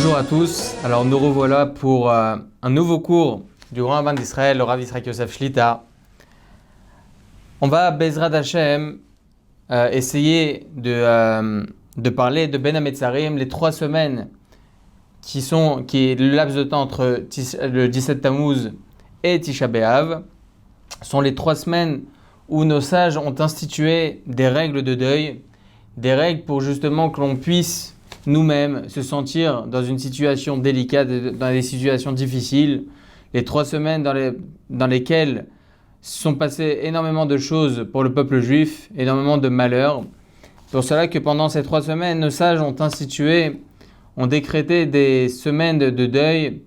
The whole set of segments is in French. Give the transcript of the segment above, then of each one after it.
Bonjour à tous, alors nous revoilà pour un nouveau cours du Grand Rabbin d'Israël, le Rav Yitzhak Yosef Shlita. On va, Bezrat Hashem, essayer de parler de Ben HaMetzarim, les 3 semaines qui est le laps de temps entre le 17 Tammuz et Tisha B'Av, sont les 3 semaines où nos sages ont institué des règles de deuil, des règles pour justement que l'on puisse nous-mêmes se sentir dans une situation délicate, dans des situations difficiles. Les 3 semaines dans lesquelles sont passées énormément de choses pour le peuple juif, énormément de malheurs. C'est pour cela que pendant ces 3 semaines, nos sages ont décrété des semaines de deuil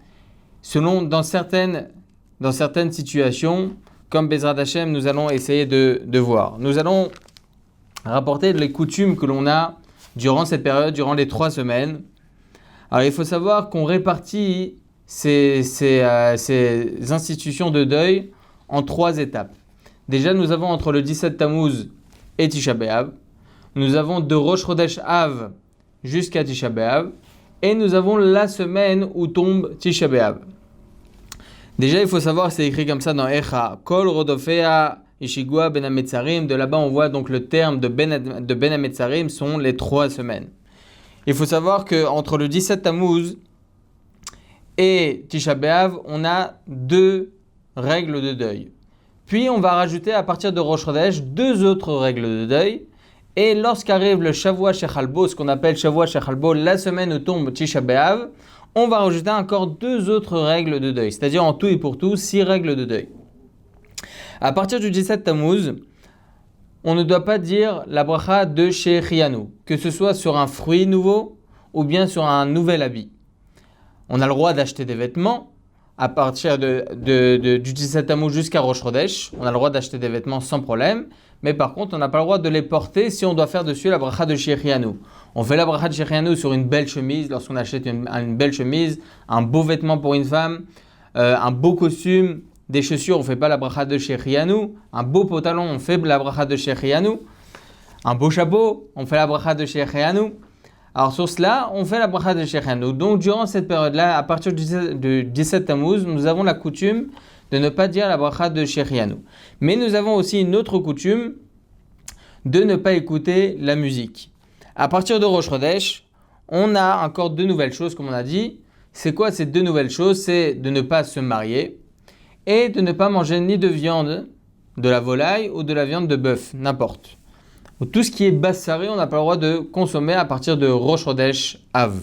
dans certaines situations, comme Bezrat Hashem, nous allons essayer de voir. Nous allons rapporter les coutumes que l'on a durant cette période, durant les 3 semaines. Alors il faut savoir qu'on répartit ces institutions de deuil en 3 étapes. Déjà, nous avons entre le 17 Tammuz et Tisha B'Av, nous avons de Rosh Chodesh Av jusqu'à Tisha B'Av, et nous avons la semaine où tombe Tisha B'Av. Déjà, il faut savoir, c'est écrit comme ça dans Echa, Kol Rodofea Ishigua Ben HaMetzarim. De là-bas, on voit donc le terme de Ben HaMetzarim sont les 3 semaines. Il faut savoir qu'entre le 17 Tammuz et Tisha B'Av, on a 2 règles de deuil. Puis, on va rajouter à partir de Rosh Chodesh 2 autres règles de deuil. Et lorsqu'arrive le Shavua Shechalbo, ce qu'on appelle Shavua Shechalbo, la semaine où tombe Tisha B'Av, on va rajouter encore 2 autres règles de deuil, c'est-à-dire en tout et pour tout 6 règles de deuil. À partir du 17 Tammuz, on ne doit pas dire la bracha de Shechianu, que ce soit sur un fruit nouveau ou bien sur un nouvel habit. On a le droit d'acheter des vêtements à partir du 17 Tammuz jusqu'à Rosh Chodesh. On a le droit d'acheter des vêtements sans problème, mais par contre, on n'a pas le droit de les porter si on doit faire dessus la bracha de Shechianu. On fait la bracha de Shechianu sur une belle chemise, lorsqu'on achète une belle chemise, un beau vêtement pour une femme, un beau costume, des chaussures, on ne fait pas la bracha de Shechianu, un beau pantalon, on fait la bracha de Shechianu, un beau chapeau, on fait la bracha de Shechianu. Alors sur cela, on fait la bracha de Shechianu. Donc durant cette période-là, à partir du 17 Tammuz, nous avons la coutume de ne pas dire la bracha de Shechianu. Mais nous avons aussi une autre coutume de ne pas écouter la musique. À partir de Rosh Chodesh, on a encore 2 nouvelles choses, comme on a dit. C'est quoi ces 2 nouvelles choses? C'est de ne pas se marier et de ne pas manger ni de viande, de la volaille ou de la viande de bœuf, n'importe. Tout ce qui est bassaré, on n'a pas le droit de consommer à partir de Rosh Chodesh Av.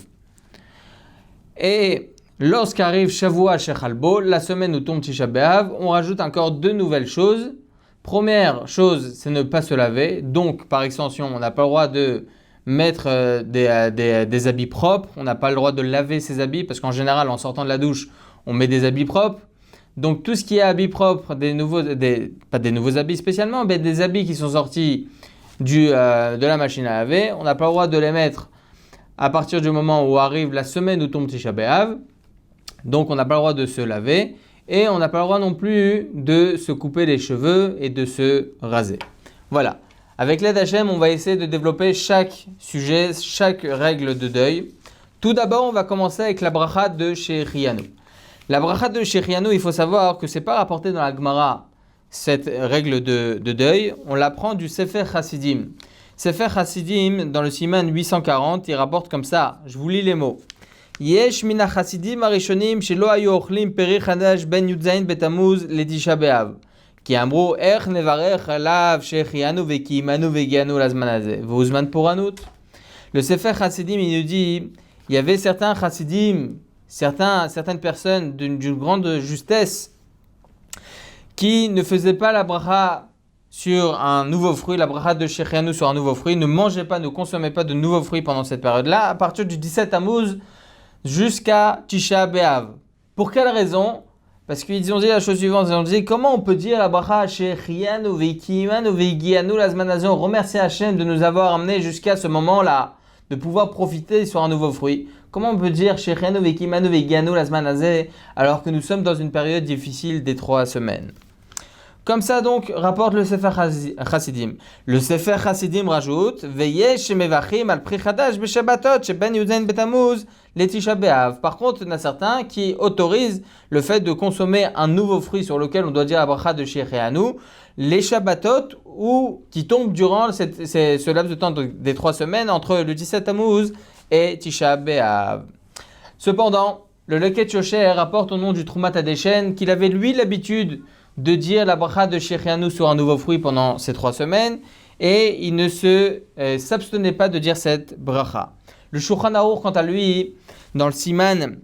Et lorsqu'arrive Shavua Shechalbo, la semaine où tombe Tisha B'Av, on rajoute encore 2 nouvelles choses. Première chose, c'est ne pas se laver. Donc, par extension, on n'a pas le droit de mettre des habits propres. On n'a pas le droit de laver ses habits parce qu'en général, en sortant de la douche, on met des habits propres. Donc, tout ce qui est habits propres, pas des nouveaux habits spécialement, mais des habits qui sont sortis de la machine à laver, on n'a pas le droit de les mettre à partir du moment où arrive la semaine où tombe Tisha B'Av. Donc, on n'a pas le droit de se laver et on n'a pas le droit non plus de se couper les cheveux et de se raser. Voilà. Avec l'aide d'Hachem, on va essayer de développer chaque sujet, chaque règle de deuil. Tout d'abord, on va commencer avec la bracha de Shechianu. La bracha de Shechianu, il faut savoir que ce n'est pas rapporté dans la Gemara, cette règle de deuil. On l'apprend du Sefer Hasidim. Sefer Hasidim, dans le Siman 840, il rapporte comme ça. Je vous lis les mots. Yesh min hasidim arishonim shelo hayu ochlim peri chadash ben yudzayin betamuz letisha be'av. Ki amru ech nevarech alav shechianu vekiimanu vegianu lazman hazeh veuzman poranut. Le Sefer Hasidim, il nous dit, il y avait certains Hasidim, certaines personnes d'une grande justesse qui ne faisaient pas la bracha sur un nouveau fruit, la bracha de Shechianu sur un nouveau fruit, ne mangeaient pas, ne consommaient pas de nouveaux fruits pendant cette période-là, à partir du 17 Tammuz jusqu'à Tisha B'Av. Pour quelle raison? Parce qu'ils ont dit la chose suivante, ils ont dit comment on peut dire la bracha Shechianu vekiimanu vegianu lazman hazeh, on remercie Hachem de nous avoir amenés jusqu'à ce moment-là, de pouvoir profiter sur un nouveau fruit. Comment on peut dire Shechianu vekiimanu vegianu lazman hazeh alors que nous sommes dans une période difficile des 3 semaines? Comme ça donc rapporte le Sefer Chassidim. Le Sefer Chassidim rajoute Veyesh shemevachim al pri chadash b'shabbatot sheben Yudzayin betamuz le Tisha b'Av. Par contre, il y en a certains qui autorisent le fait de consommer un nouveau fruit sur lequel on doit dire la bracha de Shechianu, les Shabbatot ou qui tombent durant ce laps de temps des 3 semaines entre le 17 Tammuz et Tisha b'Av. Cependant, le Leket Yosher rapporte au nom du Trumat Hadeshen qu'il avait lui l'habitude de dire la bracha de Shechianu sur un nouveau fruit pendant ces 3 semaines et il ne s'abstenait pas de dire cette bracha. Le Shulchan Aruch, quant à lui, dans le Siman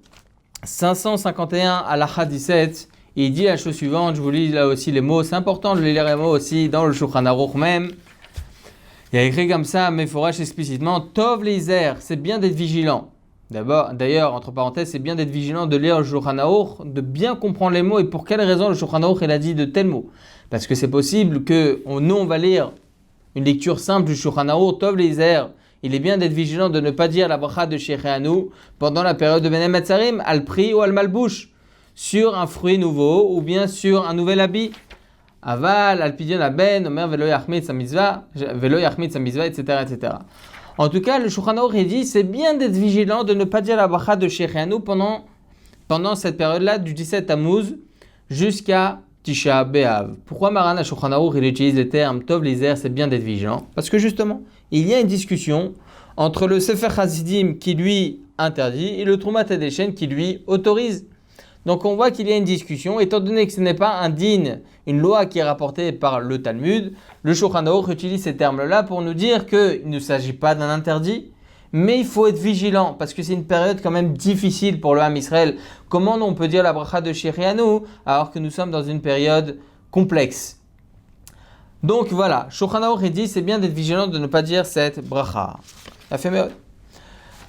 551 à l'Acha 17, il dit la chose suivante, je vous lis là aussi les mots, c'est important de lire les mots aussi dans le Shulchan Aruch même. Il y a écrit comme ça, mais il faut racheter explicitement, Tov Leizer, c'est bien d'être vigilant. D'ailleurs, entre parenthèses, c'est bien d'être vigilant, de lire le Shulchan Aruch, de bien comprendre les mots et pour quelle raison le Shulchan Aruch il a dit de tels mots. Parce que c'est possible que nous on va lire une lecture simple du Shulchan Aruch, Tov Leizer. Il est bien d'être vigilant de ne pas dire la bracha de Shechianu pendant la période de Benem Hatzarim, al pri ou al malbouche, sur un fruit nouveau ou bien sur un nouvel habit. Aval, al pidion aben, omer velo yachmit sa mitzvah, etc., etc. En tout cas, le Shulchan Aruch dit c'est bien d'être vigilant de ne pas dire la bracha de Shechianu pendant cette période-là du 17 Tammuz jusqu'à Tisha b'Av. Pourquoi Maran Shulchan Aruch il utilise le terme Tov Leizer, c'est bien d'être vigilant? Parce que justement, il y a une discussion entre le Sefer Chassidim qui lui interdit et le Trumat Hadeshen qui lui autorise. Donc on voit qu'il y a une discussion, étant donné que ce n'est pas un din, une loi qui est rapportée par le Talmud, le Shulchan Aruch utilise ces termes-là pour nous dire qu'il ne s'agit pas d'un interdit, mais il faut être vigilant, parce que c'est une période quand même difficile pour le Ham Israël. Comment on peut dire la bracha de Shechianu alors que nous sommes dans une période complexe? Donc voilà, Shulchan Aruch dit c'est bien d'être vigilant de ne pas dire cette bracha.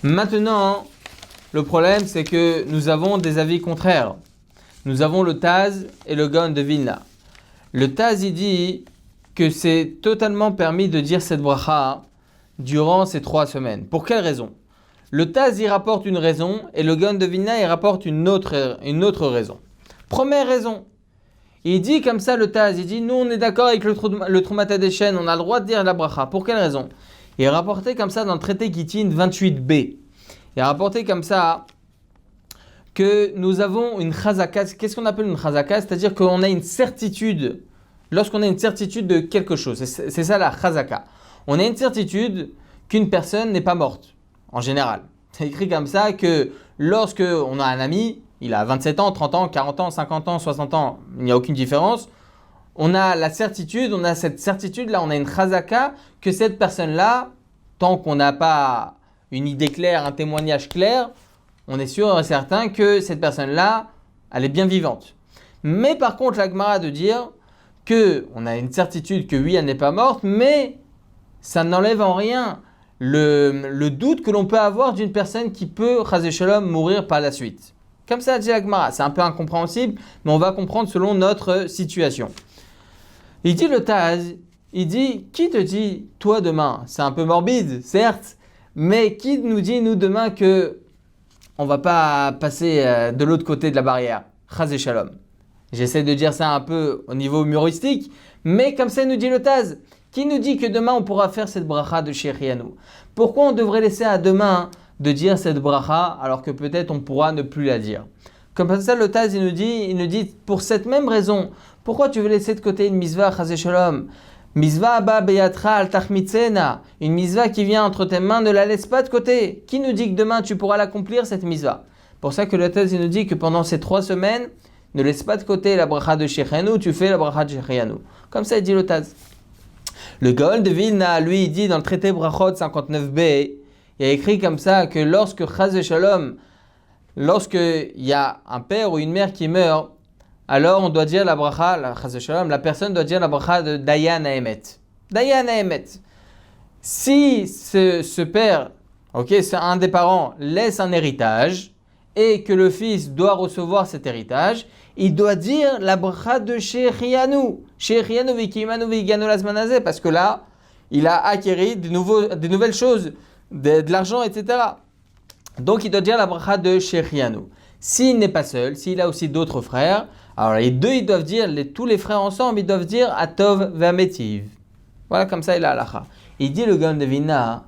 Maintenant, le problème, c'est que nous avons des avis contraires. Nous avons le Taz et le Gaon de Vilna. Le Taz, il dit que c'est totalement permis de dire cette bracha durant ces 3 semaines. Pour quelle raison? Le Taz, il rapporte une raison et le Gaon de Vilna, il rapporte une autre raison. Première raison, il dit comme ça, le Taz, il dit nous on est d'accord avec le Trumat Hadeshen, on a le droit de dire la bracha. Pour quelle raison? Il est rapporté comme ça dans le traité Gittin 28b. Il a rapporté comme ça que nous avons une chazaka. Qu'est-ce qu'on appelle une chazaka? C'est-à-dire qu'on a une certitude, lorsqu'on a une certitude de quelque chose. C'est ça la chazaka. On a une certitude qu'une personne n'est pas morte, en général. C'est écrit comme ça que lorsque on a un ami, il a 27 ans, 30 ans, 40 ans, 50 ans, 60 ans, il n'y a aucune différence. On a la certitude, on a cette certitude-là, on a une chazaka que cette personne-là, tant qu'on n'a pas une idée claire, un témoignage clair, on est sûr et certain que cette personne-là, elle est bien vivante. Mais par contre, la Gemara de dire qu'on a une certitude que oui, elle n'est pas morte, mais ça n'enlève en rien le doute que l'on peut avoir d'une personne qui peut, chazé shalom, mourir par la suite. Comme ça dit la Gemara, c'est un peu incompréhensible, mais on va comprendre selon notre situation. Il dit le Taz, il dit, qui te dit, toi demain, c'est un peu morbide, certes, mais qui nous dit, nous, demain, que on va pas passer de l'autre côté de la barrière? Chazé shalom. J'essaie de dire ça un peu au niveau humoristique, mais comme ça nous dit le Taz. Qui nous dit que demain, on pourra faire cette bracha de Shechianu? Pourquoi on devrait laisser à demain de dire cette bracha, alors que peut-être on pourra ne plus la dire? Comme ça, le Taz, il nous dit, pour cette même raison, pourquoi tu veux laisser de côté une mitzvah, chazé shalom? Mitzvah abba beyatra al tachmitzena. Une mitzvah qui vient entre tes mains, ne la laisse pas de côté. Qui nous dit que demain tu pourras l'accomplir cette mitzvah? Pour ça que le Taz nous dit que pendant ces 3 semaines, ne laisse pas de côté la bracha de Shechianu, tu fais la bracha de Shechianu. Comme ça il dit le Taz. Le Gaon de Vilna, lui, il dit dans le traité Brachot 59b, il a écrit comme ça que lorsque chazé shalom, lorsqu'il y a un père ou une mère qui meurt, alors on doit dire la bracha, la personne doit dire la bracha de Dayan Haemet. Dayan Haemet. Si ce père, c'est un des parents, laisse un héritage et que le fils doit recevoir cet héritage, il doit dire la bracha de Shechianu. Shechianu v'kimanu v'iganu lazmanazeh, parce que là, il a acquis des nouvelles choses, de l'argent, etc. Donc il doit dire la bracha de Shechianu. S'il n'est pas seul, s'il a aussi d'autres frères, Alors les deux, ils doivent dire, tous les frères ensemble, ils doivent dire Atov ve'ametiv. Voilà, comme ça, il a halakha. Il dit le Gaon de Vilna,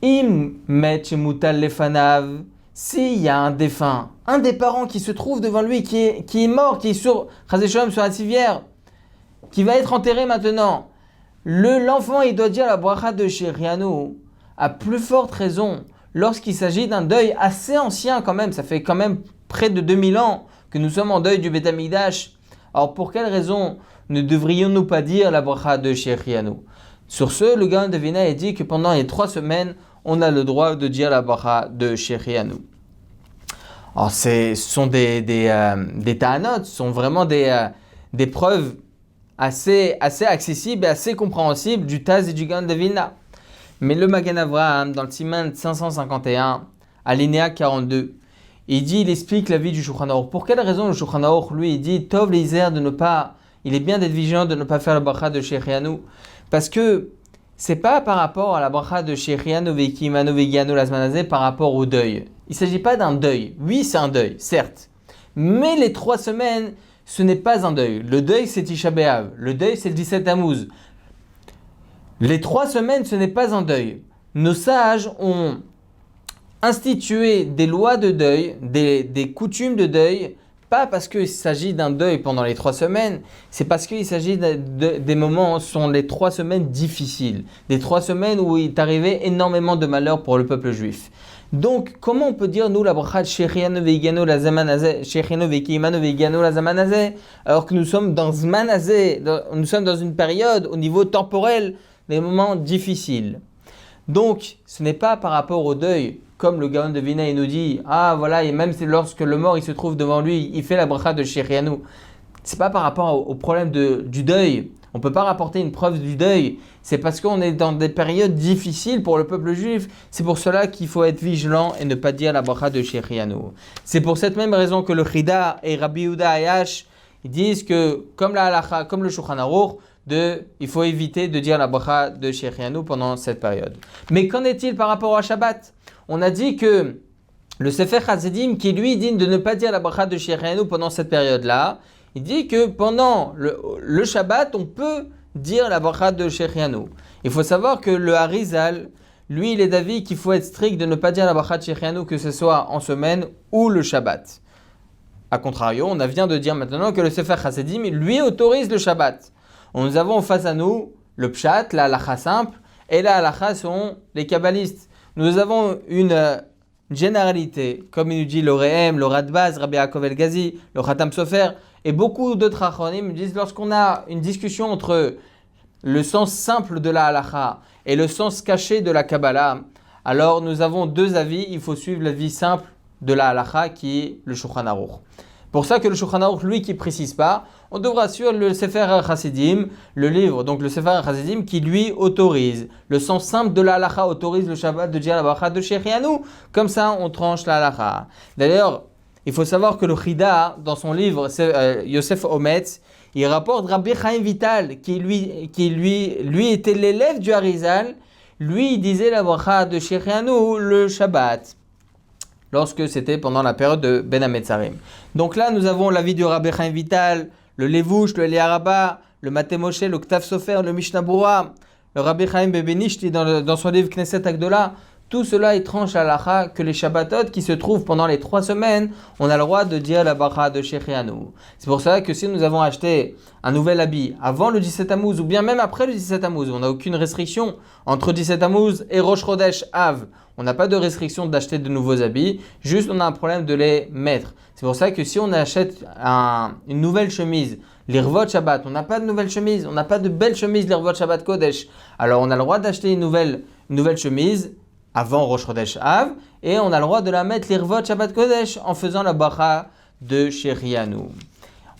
Im met mutal lefanav, s'il y a un défunt, un des parents qui se trouve devant lui, qui est mort, qui est sur la civière, qui va être enterré maintenant, l'enfant, il doit dire la bracha de Shehrianu, à plus forte raison, lorsqu'il s'agit d'un deuil assez ancien quand même, ça fait quand même près de 2000 ans que nous sommes en deuil du Beth Amikdash. Alors pour quelle raison ne devrions-nous pas dire la bracha de Shehrianu? Sur ce, le Gaon de Vilna dit que pendant les 3 semaines, on a le droit de dire la bracha de Shehrianu. Alors ce sont des ta'anot, ce sont vraiment des preuves assez accessibles et assez compréhensibles du Taz et du Gaon de Vilna. Mais le Magen Avraham, dans le Siman 551, alinéa 42, il explique la vie du Shulchan Aruch. Pour quelle raison le Shulchan Aruch, lui, il dit Tov leizer il est bien d'être vigilant de ne pas faire la bracha de Shehrianu, parce que c'est pas par rapport à la bracha de Shehrianu ve'kimanu ve'gianu lazmanazé par rapport au deuil. Il ne s'agit pas d'un deuil. Oui, c'est un deuil, certes. Mais les 3 semaines, ce n'est pas un deuil. Le deuil, c'est Tisha B'Av. Le deuil, c'est le 17 Tammuz. Les 3 semaines, ce n'est pas un deuil. Nos sages ont institué des lois de deuil, des coutumes de deuil, pas parce qu'il s'agit d'un deuil pendant les 3 semaines, c'est parce qu'il s'agit des moments, ce sont les 3 semaines difficiles, des 3 semaines où il est arrivé énormément de malheurs pour le peuple juif. Donc, comment on peut dire, nous, la bracha de Shehrianu ve'iganu la zamanazé, Shehrianu ve'kimanu ve'iganu la zamanazé, alors que nous sommes dans Zmanazé, nous sommes dans une période, au niveau temporel, des moments difficiles. Donc, ce n'est pas par rapport au deuil, comme le Gaon de Vilna nous dit, voilà, et même lorsque le mort il se trouve devant lui, il fait la bracha de Shehrianu. C'est pas par rapport au problème du deuil. On ne peut pas rapporter une preuve du deuil. C'est parce qu'on est dans des périodes difficiles pour le peuple juif. C'est pour cela qu'il faut être vigilant et ne pas dire la bracha de Shehrianu. C'est pour cette même raison que le Chida et Rabbi Yehuda Ayash ils disent que, comme la halacha, comme le Shulchan Aruch, il faut éviter de dire la bracha de Shehrianu pendant cette période. Mais qu'en est-il par rapport à Shabbat? On a dit que le Sefer Chassidim, qui lui dit de ne pas dire la bracha de Shehrianu pendant cette période-là, il dit que pendant le Shabbat, on peut dire la bracha de Shehrianu. Il faut savoir que le Harizal, lui, il est d'avis qu'il faut être strict de ne pas dire la bracha de Shehrianu, que ce soit en semaine ou le Shabbat. A contrario, on vient de dire maintenant que le Sefer Chassidim, lui, autorise le Shabbat. Nous avons face à nous le Pshat, la halacha simple, et la halacha sont les kabbalistes. Nous avons une généralité, comme il nous dit le Rehem, le Radbaz, Rabbi Yaakov El-Ghazi, le Khatam Sofer, et beaucoup d'autres Acharonim disent lorsqu'on a une discussion entre le sens simple de la halacha et le sens caché de la Kabbalah, alors nous avons 2 avis, il faut suivre l'avis simple de la halacha qui est le Shulchan Aruch. Pour ça que le Shulchan Aruch, lui, qui ne précise pas, on devra suivre le Sefer Chassidim, le livre, donc le Sefer Chassidim, qui lui autorise. Le sens simple de la halacha autorise le Shabbat de dire la bracha de Shehrianu. Comme ça, on tranche la halacha. D'ailleurs, il faut savoir que le Chida, dans son livre, Yosef Ometz, il rapporte Rabbi Chaim Vital, qui lui était l'élève du Harizal. Lui, il disait la bracha de Shehrianu le Shabbat, lorsque c'était pendant la période de Ben Hametzarim. Donc là, nous avons l'avis du Rabbi Chaim Vital, le Levouche, le Eliaraba, le Maté Moshe, le Ktav Sofer, le Mishnah Berurah, le Rabbi Chaim Bebenishti dans son livre Knesset Agdola. Tout cela, il tranche à l'alacha que les Shabbatot qui se trouvent pendant les 3 semaines, on a le droit de dire la bracha de Shehrianu. C'est pour ça que si nous avons acheté un nouvel habit avant le 17 Tammuz ou bien même après le 17 Tammuz, on n'a aucune restriction entre 17 Tammuz et Rosh Chodesh Av. On n'a pas de restriction d'acheter de nouveaux habits, juste on a un problème de les mettre. C'est pour ça que si on achète une nouvelle chemise, l'Irvot Shabbat, on n'a pas de nouvelle chemise, on n'a pas de belle chemise l'Irvot Shabbat Kodesh, alors on a le droit d'acheter une nouvelle chemise avant Rosh Chodesh Av, et on a le droit de la mettre l'Irvot Shabbat Kodesh en faisant la bracha de Shehrianu.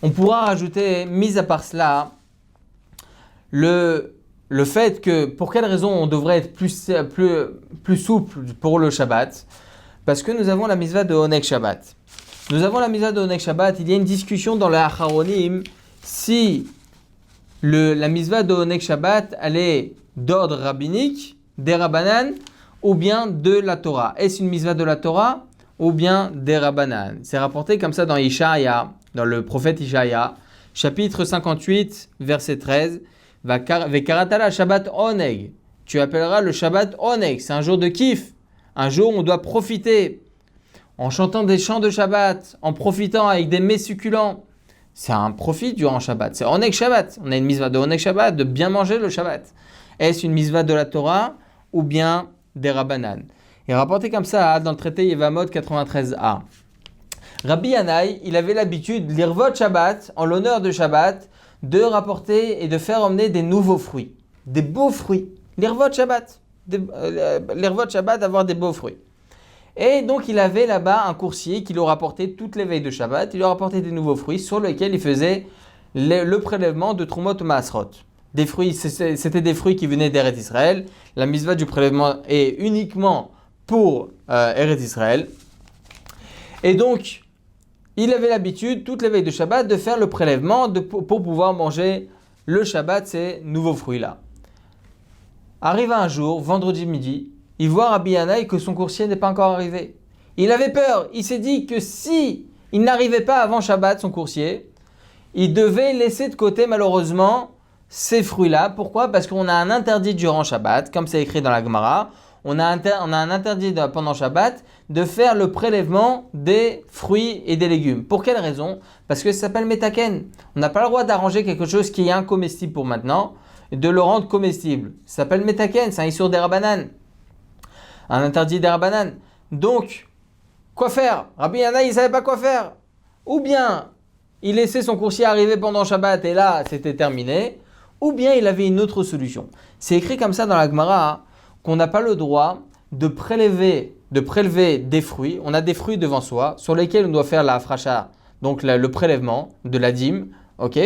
On pourra rajouter, mis à part cela, le fait que, pour quelle raison on devrait être plus souple pour le Shabbat? Parce que nous avons la mitzvah de Oneg Shabbat. Nous avons la mitzvah de Oneg Shabbat, il y a une discussion dans les Acharonim si la mitzvah de Oneg Shabbat, elle est d'ordre rabbinique, des Rabbanan, ou bien de la Torah. Est-ce une mitzvah de la Torah ou bien des Rabbanan. C'est rapporté comme ça dans Ishaïa, dans le prophète Ishaïa, chapitre 58, verset 13. Vekaratala Shabbat Oneg. Tu appelleras le Shabbat Oneg. C'est un jour de kiff, un jour où on doit profiter en chantant des chants de Shabbat, en profitant avec des mets succulents. C'est un profit durant Shabbat. C'est Oneg Shabbat. On a une mitzvah de Oneg Shabbat, de bien manger le Shabbat. Est-ce une mitzvah de la Torah ou bien des Rabbanan? Il est rapporté comme ça dans le traité Yevamot 93a. Rabbi Yanaï, il avait l'habitude, l'Irvot Shabbat, en l'honneur de Shabbat, de rapporter et de faire emmener des nouveaux fruits, des beaux fruits. L'Irvot Shabbat, l'Irvot Shabbat, avoir des beaux fruits. Et donc il avait là-bas un coursier qui lui rapportait toutes les veilles de Shabbat, il lui rapportait des nouveaux fruits sur lesquels il faisait le prélèvement de Trumot Maasrot. Des fruits, c'était des fruits qui venaient d'Eretz Israël. La mitzvah du prélèvement est uniquement pour Eretz Israël. Et donc, il avait l'habitude, toutes les veilles de Shabbat, de faire le prélèvement pour pouvoir manger le Shabbat, ces nouveaux fruits-là. Arrive un jour, vendredi midi, il voit Rabbi Yanaï que son coursier n'est pas encore arrivé. Il avait peur, il s'est dit que si il n'arrivait pas avant Shabbat, son coursier, il devait laisser de côté malheureusement ces fruits-là. Pourquoi? Parce qu'on a un interdit durant Shabbat, comme c'est écrit dans la Gemara. On a un interdit pendant Shabbat de faire le prélèvement des fruits et des légumes. Pour quelle raison? Parce que ça s'appelle metaken. On n'a pas le droit d'arranger quelque chose qui est incomestible pour maintenant et de le rendre comestible. Ça s'appelle metaken, c'est un issur des Rabbanan. Un interdit des Rabbanan. Donc, quoi faire? Rabbi Yanaï, il ne savait pas quoi faire. Ou bien, il laissait son coursier arriver pendant Shabbat et là, c'était terminé. Ou bien, il avait une autre solution. C'est écrit comme ça dans la Gemara qu'on n'a pas le droit de prélever des fruits. On a des fruits devant soi sur lesquels on doit faire la afracha, donc le prélèvement de la dîme. Ok?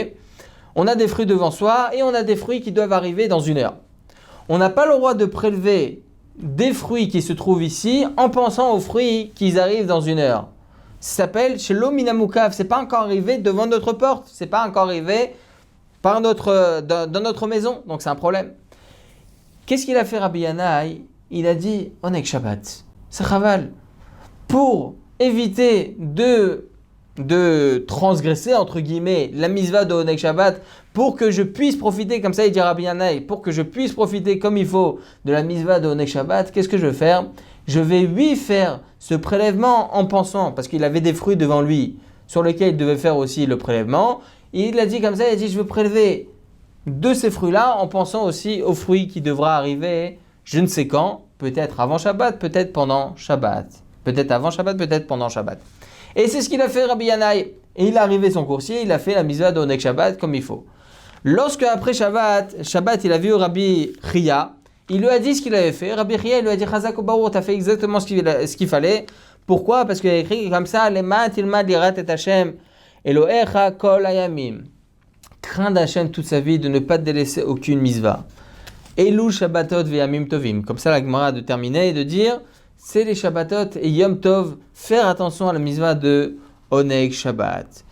On a des fruits devant soi et on a des fruits qui doivent arriver dans 1 heure. On n'a pas le droit de prélever des fruits qui se trouvent ici en pensant aux fruits qui arrivent dans 1 heure. Ça s'appelle Shelo Minamukav. C'est pas encore arrivé devant notre porte. C'est pas encore arrivé dans notre maison. Donc c'est un problème. Qu'est-ce qu'il a fait Rabbi Yanaï? Il a dit Oneg Shabbat. C'est chaval. Pour éviter de transgresser, entre guillemets, la mitzvah de Oneg Shabbat, pour que je puisse profiter, comme ça il dit Rabbi Yanaï, pour que je puisse profiter comme il faut de la mitzvah de Oneg Shabbat, qu'est-ce que je vais faire? Je vais lui faire ce prélèvement en pensant, parce qu'il avait des fruits devant lui, sur lesquels il devait faire aussi le prélèvement. Il a dit comme ça, il a dit je veux prélever de ces fruits-là en pensant aussi aux fruits qui devra arriver je ne sais quand, peut-être avant Shabbat, peut-être pendant Shabbat. Peut-être avant Shabbat, peut-être pendant Shabbat. Et c'est ce qu'il a fait Rabbi Yanaï. Et il est arrivé son coursier, il a fait la mitzvah de Oneg Shabbat comme il faut. Lorsque après Shabbat, il a vu Rabbi Chia, il lui a dit ce qu'il avait fait. Rabbi Chia, il lui a dit Chazak Obaour, tu as fait exactement ce qu'il fallait. Pourquoi? Parce qu'il a écrit comme ça Lema tilmad lirat et Hashem Elohecha kol hayamim. Crains d'Hachem toute sa vie de ne pas délaisser aucune mitzvah. Elul Shabbatot ve'yamim tovim. Comme ça, la Gemara a terminé et de dire c'est les Shabbatot et Yom Tov, faire attention à la mitzvah de Oneg Shabbat.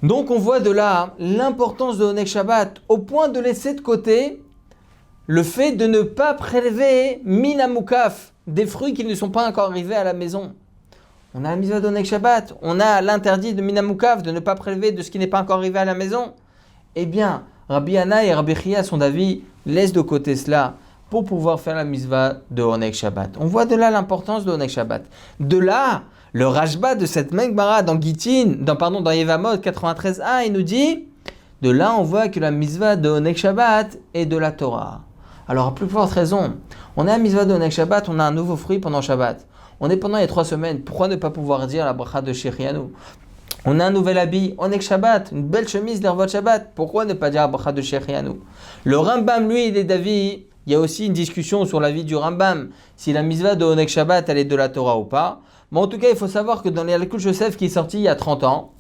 Donc on voit de là l'importance de Oneg Shabbat au point de laisser de côté le fait de ne pas prélever minamukaf, des fruits qui ne sont pas encore arrivés à la maison. On a la mitzvah d'Oneg Shabbat, on a l'interdit de minamukaf, de ne pas prélever de ce qui n'est pas encore arrivé à la maison. Eh bien, Rabbi Yanaï et Rabbi Chia sont d'avis, laisse de côté cela pour pouvoir faire la mitzvah de Oneg Shabbat. On voit de là l'importance de Oneg Shabbat. De là, le Rashba de cette même Gemara dans dans Yevamot 93a, il nous dit, de là on voit que la mitzvah de Oneg Shabbat est de la Torah. Alors à plus forte raison, on a la mitzvah de Oneg Shabbat, on a un nouveau fruit pendant Shabbat. On est pendant les 3 semaines, pourquoi ne pas pouvoir dire la bracha de Shechianu? On a un nouvel habit, Oneg Shabbat, une belle chemise d'Ervot Shabbat, pourquoi ne pas dire la bracha de Shechianu? Le Rambam, lui, il est d'avis, il y a aussi une discussion sur l'avis du Rambam, si la mitzvah de Oneg Shabbat, elle est de la Torah ou pas. Mais en tout cas, il faut savoir que dans les Yalkut Yosef qui est sorti il y a 30 ans,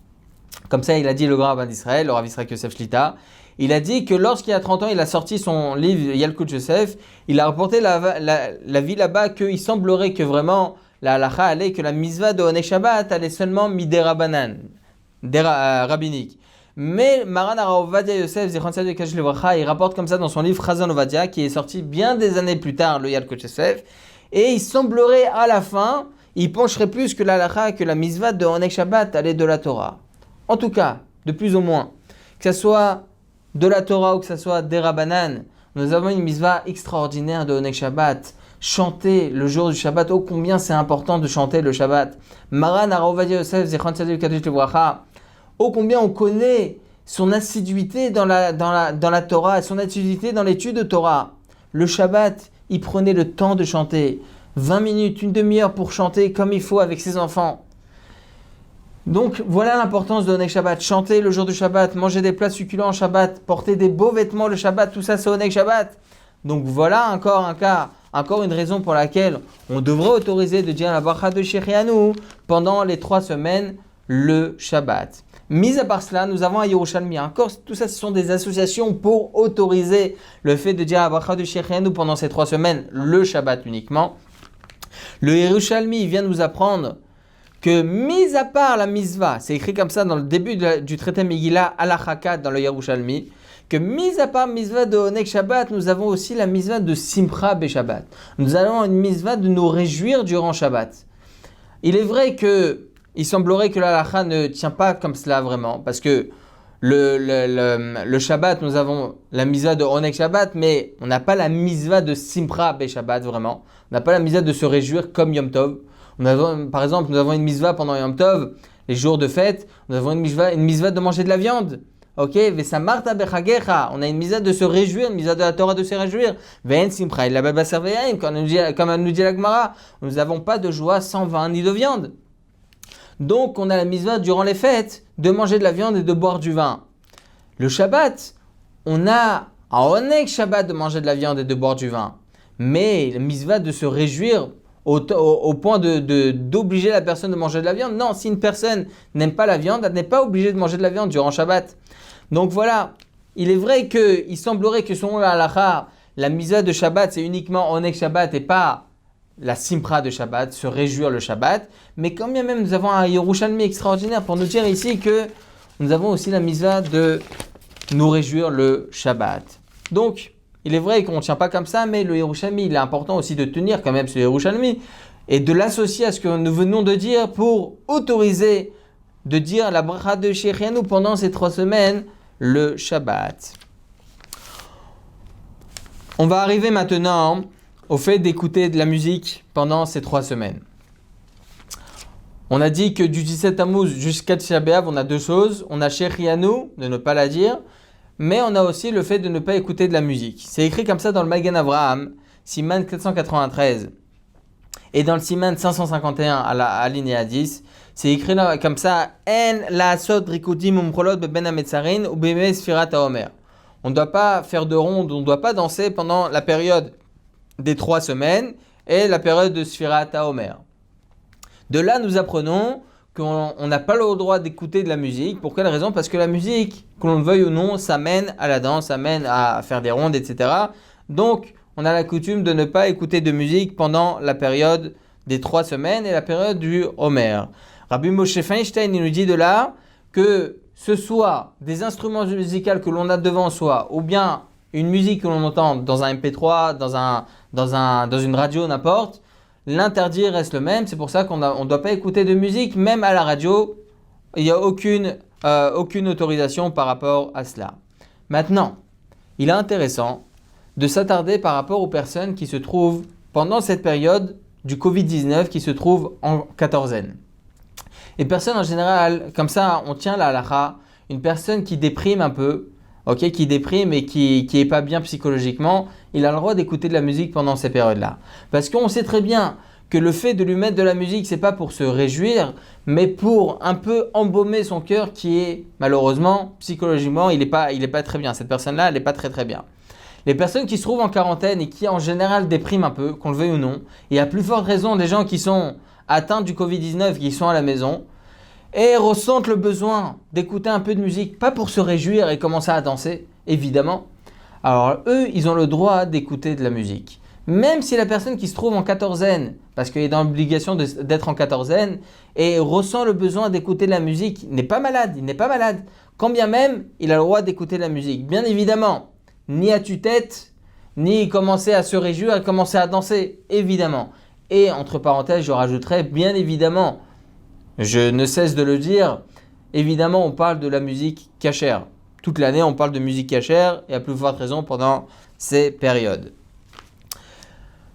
comme ça il a dit le grand rabbin d'Israël, le Rav Yisraël Yosef Shlita, il a dit que lorsqu'il y a 30 ans, il a sorti son livre Yalkut Yosef, il a rapporté la vie là-bas qu'il semblerait que vraiment la halacha allait que la mitzvah de Oneg Shabbat allait seulement midé rabbanan, rabbinique. Mais Maran Harav Ovadia Yosef, Zichron Tzaddik Kadosh Livracha, il rapporte comme ça dans son livre Chazon Ovadia, qui est sorti bien des années plus tard, le Yalkut Yosef, et il semblerait à la fin, il pencherait plus que la halakha, que la mitzvah de Oneg Shabbat allait de la Torah. En tout cas, de plus ou moins. Que ce soit de la Torah ou que ce soit des Rabbanan, nous avons une mitzvah extraordinaire de Oneg Shabbat. Chanter le jour du Shabbat, oh combien c'est important de chanter le Shabbat. Maran Harav Ovadia Yosef, Zechron Tzaddik Kadosh Livracha. Oh combien on connaît son assiduité dans la Torah, son assiduité dans l'étude de Torah. Le Shabbat, il prenait le temps de chanter. 20 minutes, une demi-heure pour chanter comme il faut avec ses enfants. Donc voilà l'importance de Oneg Shabbat. Chanter le jour du Shabbat, manger des plats succulents en Shabbat, porter des beaux vêtements le Shabbat, tout ça c'est Oneg Shabbat. Donc voilà encore un cas, encore une raison pour laquelle on devrait autoriser de dire la bracha de Shechianu pendant les 3 semaines le Shabbat. Mis à part cela, nous avons à Yerushalmi. Encore, tout ça, ce sont des associations pour autoriser le fait de dire la bracha de Shechianu pendant ces 3 semaines le Shabbat uniquement. Le Yerushalmi vient nous apprendre que, mis à part la mitzvah, c'est écrit comme ça dans le début du traité Megillah Halacha dans le Yerushalmi, que mis à part mitzvah de Oneg Shabbat, nous avons aussi la mitzvah de Simcha Beshabbat. Nous avons une mitzvah de nous réjouir durant Shabbat. Il est vrai que il semblerait que la halacha ne tient pas comme cela vraiment, parce que le Shabbat, nous avons la mitzvah de Oneg Shabbat, mais on n'a pas la mitzvah de Simcha Beshabbat vraiment. On n'a pas la mitzvah de se réjouir comme Yom Tov. Par exemple, nous avons une mitzvah pendant Yom Tov, les jours de fête, nous avons une mitzvah de manger de la viande. Ok, Vesamarta bechagecha, on a une mitzvah de se réjouir, une mitzvah de la Torah de se réjouir. Ve'en simcha illa bebasar ve'yain, comme elle nous dit la Gemara, nous n'avons pas de joie sans vin ni de viande. Donc, on a la mitzvah durant les fêtes de manger de la viande et de boire du vin. Le Shabbat, on a un Oneg Shabbat de manger de la viande et de boire du vin. Mais la mitzvah de se réjouir au point d'obliger la personne de manger de la viande. Non, si une personne n'aime pas la viande, elle n'est pas obligée de manger de la viande durant Shabbat. Donc voilà, il est vrai qu'il semblerait que selon la halakha, la mitzvah de Shabbat, c'est uniquement Oneg Shabbat et pas la Simcha de Shabbat, se réjouir le Shabbat. Mais quand bien même nous avons un Yerushalmi extraordinaire pour nous dire ici que nous avons aussi la mitzvah de nous réjouir le Shabbat. Donc, il est vrai qu'on ne tient pas comme ça, mais le Yerushalmi, il est important aussi de tenir quand même ce Yerushalmi et de l'associer à ce que nous venons de dire pour autoriser de dire la bracha de Shechianu pendant ces 3 semaines, le Shabbat. On va arriver maintenant au fait d'écouter de la musique pendant ces 3 semaines. On a dit que du 17 Tammuz jusqu'à Tisha B'Av, on a 2 choses. On a Shechianu, de ne pas la dire, mais on a aussi le fait de ne pas écouter de la musique. C'est écrit comme ça dans le Magen Avraham, Siman 493. Et dans le Siman 551 à l'alinéa 10, c'est écrit là, comme ça, En la sod rikudim umcholot beben hametzarin ou beme sfirat haomer. On ne doit pas faire de ronde, on ne doit pas danser pendant la période des 3 semaines et la période de sfirat haomer. De là, nous apprenons qu'on n'a pas le droit d'écouter de la musique. Pour quelle raison? Parce que la musique, que l'on le veuille ou non, ça mène à la danse, ça mène à faire des rondes, etc. Donc, on a la coutume de ne pas écouter de musique pendant la période des 3 semaines et la période du Homer. Rabbi Moshe Feinstein, il nous dit de là que ce soit des instruments musicaux que l'on a devant soi ou bien une musique que l'on entend dans un MP3, dans une radio, n'importe, l'interdit reste le même. C'est pour ça qu'on ne doit pas écouter de musique, même à la radio. Il n'y a aucune autorisation par rapport à cela. Maintenant, il est intéressant de s'attarder par rapport aux personnes qui se trouvent pendant cette période du Covid-19, qui se trouvent en quatorzaine. Et personnes en général, comme ça, on tient la halakha, une personne qui déprime un peu, qui déprime et qui est pas bien psychologiquement, il a le droit d'écouter de la musique pendant ces périodes-là. Parce qu'on sait très bien que le fait de lui mettre de la musique, c'est pas pour se réjouir, mais pour un peu embaumer son cœur qui est, malheureusement, psychologiquement, il est pas très bien. Cette personne-là, elle n'est pas très très bien. Les personnes qui se trouvent en quarantaine et qui en général dépriment un peu, qu'on le veuille ou non, et à plus forte raison des gens qui sont atteints du Covid-19, qui sont à la maison, et ressentent le besoin d'écouter un peu de musique, pas pour se réjouir et commencer à danser, évidemment. Alors eux, ils ont le droit d'écouter de la musique. Même si la personne qui se trouve en quatorzaine, parce qu'il est dans l'obligation d'être en quatorzaine, et ressent le besoin d'écouter de la musique, il n'est pas malade. Quand bien même, il a le droit d'écouter de la musique. Bien évidemment, ni à tue-tête, ni commencer à se réjouir et commencer à danser, évidemment. Et entre parenthèses, je rajouterais, bien évidemment, je ne cesse de le dire, évidemment, on parle de la musique cachère. Toute l'année, on parle de musique cachère et à plus forte raison pendant ces périodes.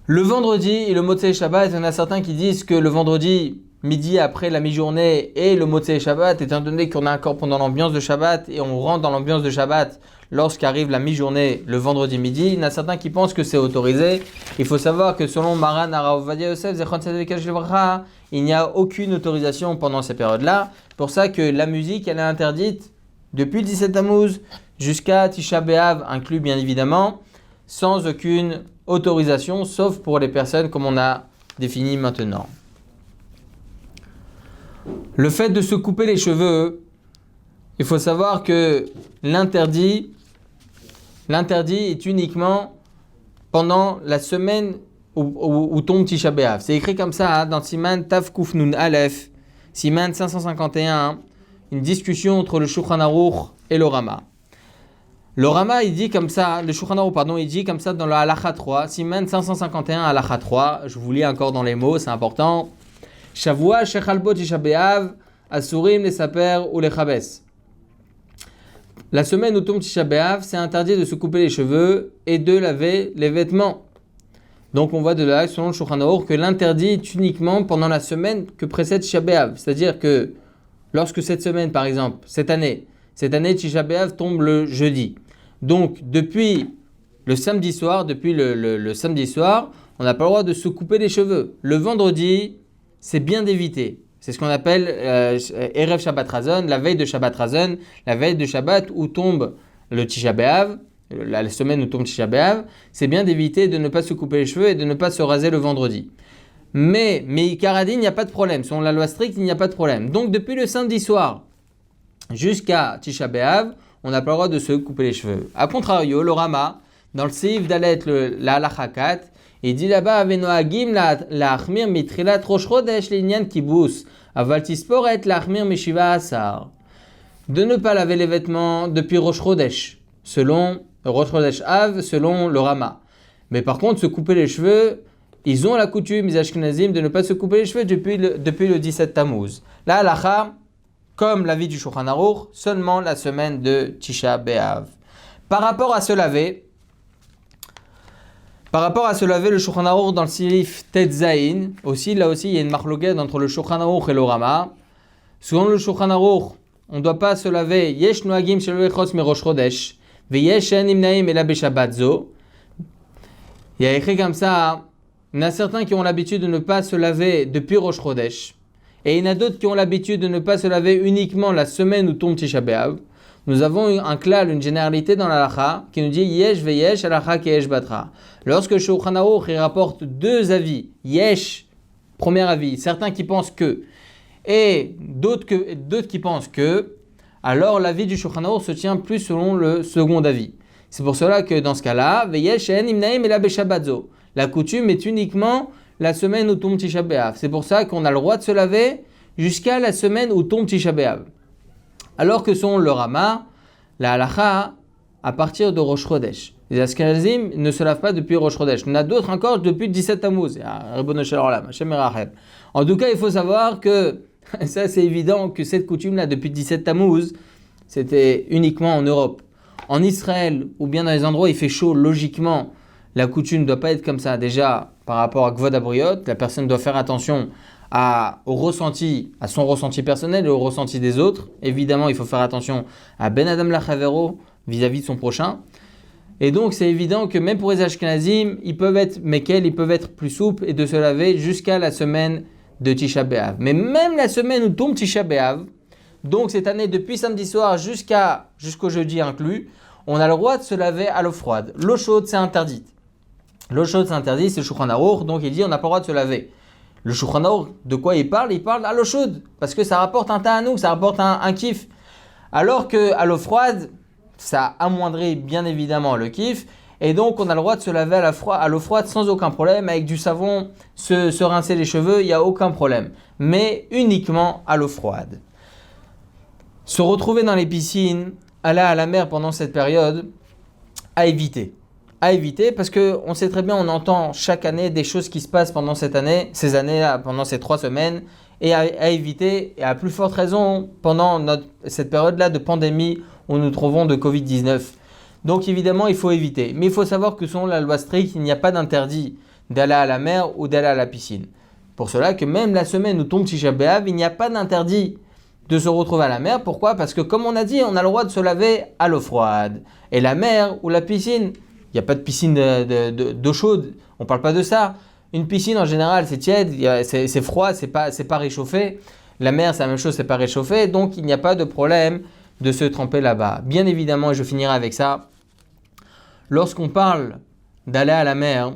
Le vendredi et le Motzei Shabbat, il y en a certains qui disent que le vendredi midi après la mi-journée et le Motzei Shabbat, étant donné qu'on est encore pendant l'ambiance de Shabbat et on rentre dans l'ambiance de Shabbat lorsqu'arrive la mi-journée le vendredi midi, il y en a certains qui pensent que c'est autorisé. Il faut savoir que selon Maran Harav Ovadia Yosef, Zechron Tzedek Levracha, il n'y a aucune autorisation pendant ces périodes-là. C'est pour ça que la musique, elle est interdite depuis le 17 Tammuz jusqu'à Tisha B'Av, inclus bien évidemment, sans aucune autorisation, sauf pour les personnes comme on a défini maintenant. Le fait de se couper les cheveux, il faut savoir que l'interdit est uniquement pendant la semaine où tombe Tisha B'Av. C'est écrit comme ça dans Siman Tav Kuf Nun Aleph, Siman 551, une discussion entre le Shulchan Aruch et le Rama. Le Rama, il dit comme ça, le Shulchan Aruch, il dit comme ça dans le Halacha 3, Siman 551, Halacha 3, je vous lis encore dans les mots, c'est important. Shavua Shechalbo Tisha B'Av, Asurim les Saper ou les Chabes. La semaine où tombe Tisha B'Av, c'est interdit de se couper les cheveux et de laver les vêtements. Donc on voit de là, selon le Shulchan Aruch, que l'interdit est uniquement pendant la semaine que précède Tisha B'Av. C'est-à-dire que lorsque cette semaine, par exemple, cette année Tisha B'Av tombe le jeudi. Donc depuis le samedi soir, on n'a pas le droit de se couper les cheveux. Le vendredi, c'est bien d'éviter. C'est ce qu'on appelle Erev Shabbat Razon, la veille de Shabbat Razon, la veille de Shabbat où tombe le Tisha B'Av, la semaine où tombe Tisha B'Av, c'est bien d'éviter de ne pas se couper les cheveux et de ne pas se raser le vendredi. Mais Ikaradin, il n'y a pas de problème. Selon la loi stricte, il n'y a pas de problème. Donc depuis le samedi soir jusqu'à Tisha B'Av, on n'a pas le droit de se couper les cheveux. A contrario, le Rama, dans le Seif Dalet, la Halacha 4, il dit là-bas, Avenoagim la achmir mitrilat rosh chodesh l'inyan kibus, aval tisporet la achmir mishiva asar. De ne pas laver les vêtements depuis Rosh Chodesh, selon Rosh Chodesh Av, selon le Rama. Mais par contre, se couper les cheveux, ils ont la coutume, les Ashkenazim, de ne pas se couper les cheveux depuis le 17 Tammuz. La halacha, comme l'avis du Shulchan Aruch, seulement la semaine de Tisha B'Av. Par rapport à se laver, le Shulchan Aruch dans le Silif Tet Zayin, là aussi, il y a une marloquette entre le Shulchan Aruch et le Rama. Selon le Shulchan Aruch, on ne doit pas se laver Yesh Noagim Shelo Echos Merosh Chodesh, Veyesh En Imnaim Ela Beshabbat Zo. Il y a écrit comme ça, il y en a certains qui ont l'habitude de ne pas se laver depuis Rosh Chodesh, et il y en a d'autres qui ont l'habitude de ne pas se laver uniquement la semaine où tombe Tisha B'Av. Nous avons un klal, une généralité dans la halacha qui nous dit Yesh veyesh halacha keyesh batra. Lorsque Shulchan Aruch rapporte deux avis, Yesh, premier avis, certains qui pensent que, et d'autres qui pensent que, alors l'avis du Shulchan Aruch se tient plus selon le second avis. C'est pour cela que dans ce cas-là, Veyesh en imnaim ela beshabbat zo. La coutume est uniquement la semaine où tombe Tisha B'Av. C'est pour ça qu'on a le droit de se laver jusqu'à la semaine où tombe Tisha B'Av. Alors que selon le Rama, la halacha, à partir de Rosh Chodesh. Les Ashkenazim ne se lavent pas depuis Rosh Chodesh. Il y en a d'autres encore depuis le 17 Tammuz. En tout cas, il faut savoir que, ça c'est évident, que cette coutume-là, depuis le 17 Tammuz, c'était uniquement en Europe. En Israël, ou bien dans les endroits où il fait chaud, logiquement, la coutume ne doit pas être comme ça. Déjà, par rapport à Kvod Abriot, la personne doit faire attention à son ressenti personnel et au ressenti des autres. Évidemment, il faut faire attention à Ben Adam Lachavero vis-à-vis de son prochain. Et donc, c'est évident que même pour les Ashkenazim, ils peuvent être mekel, ils peuvent être plus souples et de se laver jusqu'à la semaine de Tisha B'Av. Mais même la semaine où tombe Tisha B'Av, donc cette année depuis samedi soir jusqu'au jeudi inclus, on a le droit de se laver à l'eau froide. L'eau chaude, c'est interdit. L'eau chaude, c'est interdit, c'est le Shulchan Aruch, donc il dit on n'a pas le droit de se laver. Le Shulchan Aruch, de quoi il parle? Il parle à l'eau chaude, parce que ça rapporte un ta'anouk, ça rapporte un kiff. Alors qu'à l'eau froide, ça amoindrit bien évidemment le kiff, et donc on a le droit de se laver à l'eau froide sans aucun problème, avec du savon, se rincer les cheveux, il n'y a aucun problème. Mais uniquement à l'eau froide. Se retrouver dans les piscines, aller à la mer pendant cette période, à éviter. à éviter parce qu'on sait très bien, on entend chaque année des choses qui se passent pendant cette année, ces années-là, pendant ces 3 semaines, et à éviter, et à plus forte raison, pendant cette période-là de pandémie où nous trouvons de Covid-19. Donc évidemment, il faut éviter. Mais il faut savoir que selon la loi stricte, il n'y a pas d'interdit d'aller à la mer ou d'aller à la piscine. Pour cela que même la semaine où tombe Tisha B'Av, il n'y a pas d'interdit de se retrouver à la mer. Pourquoi? Parce que comme on a dit, on a le droit de se laver à l'eau froide. Et la mer ou la piscine, il n'y a pas de piscine d'eau chaude, on ne parle pas de ça. Une piscine en général c'est tiède, c'est froid, c'est pas réchauffé. La mer c'est la même chose, c'est pas réchauffé, donc il n'y a pas de problème de se tremper là-bas. Bien évidemment, et je finirai avec ça, lorsqu'on parle d'aller à la mer,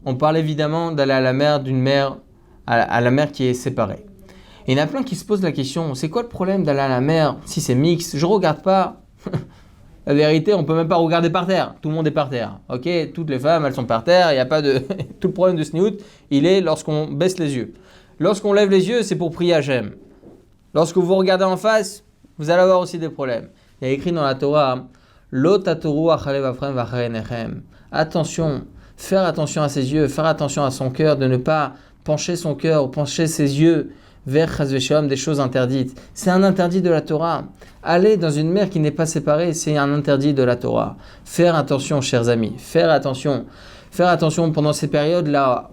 on parle évidemment d'aller à la mer d'une mer, à la mer qui est séparée. Et il y en a plein qui se posent la question, c'est quoi le problème d'aller à la mer si c'est mixte? Je ne regarde pas. La vérité, on ne peut même pas regarder par terre. Tout le monde est par terre. Ok, toutes les femmes, elles sont par terre. Il n'y a pas de. Tout le problème de sniout, il est lorsqu'on baisse les yeux. Lorsqu'on lève les yeux, c'est pour prier Hachem. Lorsque vous regardez en face, vous allez avoir aussi des problèmes. Il y a écrit dans la Torah, Lo tatoru achale vafrem vachare nechem. Attention, faire attention à ses yeux, faire attention à son cœur, de ne pas pencher son cœur ou pencher ses yeux vers chas v'shalom, des choses interdites. C'est un interdit de la Torah. Aller dans une mer qui n'est pas séparée, c'est un interdit de la Torah. Faire attention, chers amis, faire attention pendant ces périodes-là,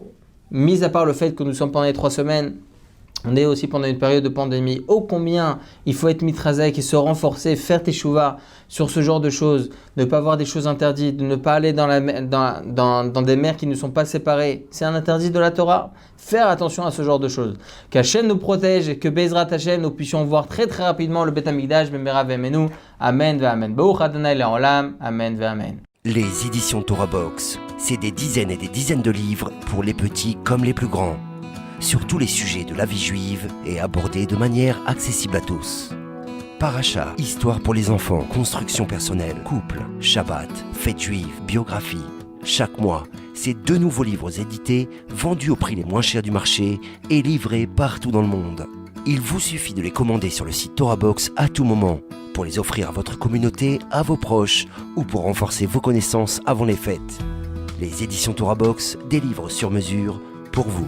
mis à part le fait que nous sommes pendant les 3 semaines, on est aussi pendant une période de pandémie. Ô combien il faut être mitrazek et se renforcer, faire teshuva sur ce genre de choses, ne pas voir des choses interdites, de ne pas aller dans des mers qui ne sont pas séparées. C'est un interdit de la Torah. Faire attention à ce genre de choses. Qu'Hachem nous protège et que Bezrat Hachem nous puissions voir très très rapidement le Beth Amikdash, Bemera Vemenu. Amen ve Amen. Baruch Adonai le'olam. Amen ve Amen. Les éditions Torah Box, c'est des dizaines et des dizaines de livres pour les petits comme les plus grands, sur tous les sujets de la vie juive et abordés de manière accessible à tous. Paracha, histoire pour les enfants, construction personnelle, couple, Shabbat, fête juive, biographie. Chaque mois, c'est 2 nouveaux livres édités, vendus au prix les moins chers du marché et livrés partout dans le monde. Il vous suffit de les commander sur le site Torah Box à tout moment, pour les offrir à votre communauté, à vos proches ou pour renforcer vos connaissances avant les fêtes. Les éditions Torah Box, des livres sur mesure pour vous.